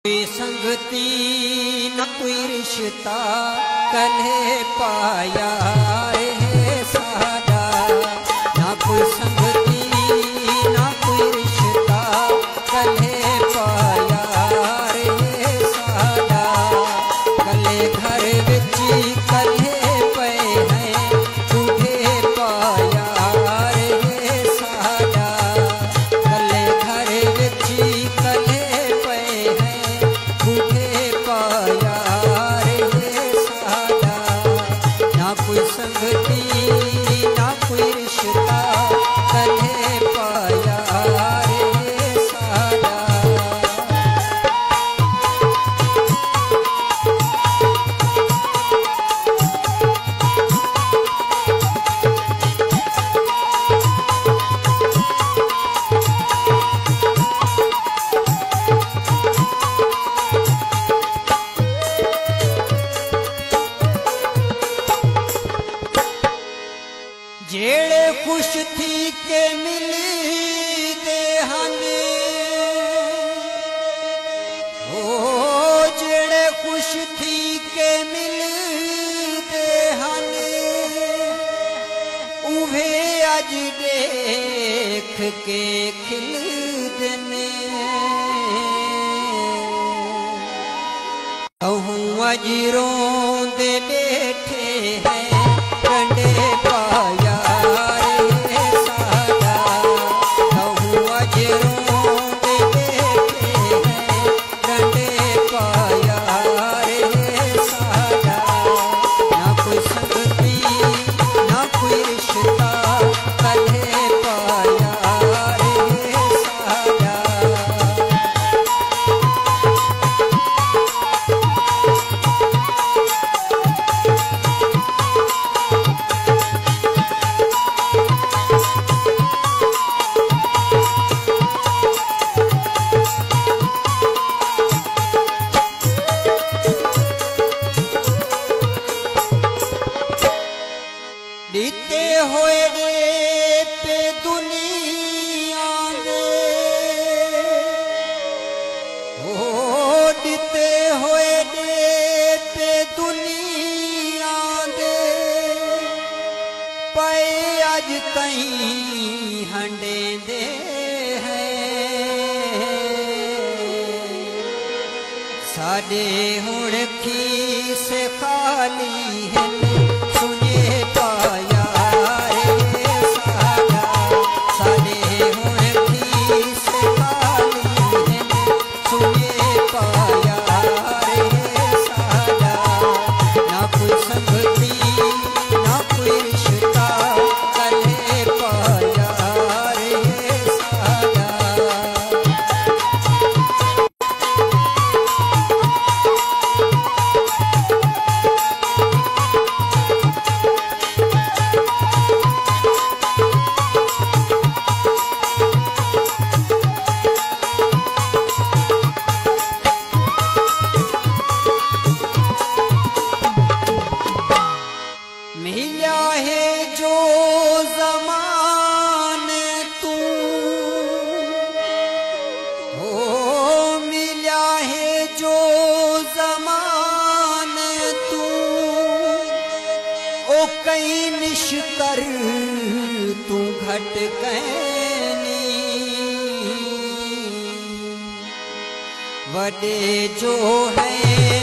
कोई संगती न कोई रिश्ता कल्हे पाया रे सादा, ना कोई संगती ना कोई रिश्ता कल्हे पाया रे सादा। कल्हे घर विच कल्हे पे हैं झूठे पाया रे सादा। कल्हे घर विच कल्हे पे हैं झूठे पाया रे सादा। ना कोई संगती ना कोई रिश्ता कल्हे पाया रे सादा। जेड़े खुश थी के मिली दे हने, ओ जेड़े खुश थी के मिली दे हने, उभे अज देख के खिल देने। कहूँ अज रोंदे बैठे हैं कंडे पाया रे सादा। कहूँ अज रोंदे बैठे हैं कंडे पाया रे सादा। ना कोई संगती ना कोई रिश्ता कल्हे पाया रे सादा। बीते होए रे पे दुनिया दे, ओ बीते होए रे पे दुनिया दे, पे अज तई हंडे दे हैं। साडे हुण खीस खाली है सुने पाया रे सादा। साडे हुण खीस खाली है सुने पाया रे सादा। ना कोई संगती ना कोई रिश्ता कल्हे पाया रे सादा। मिला है जो ज़माने तू, हो मिला है जो ज़माने तू, ओ कई निश्कर तू घट कहनी। वडे जो है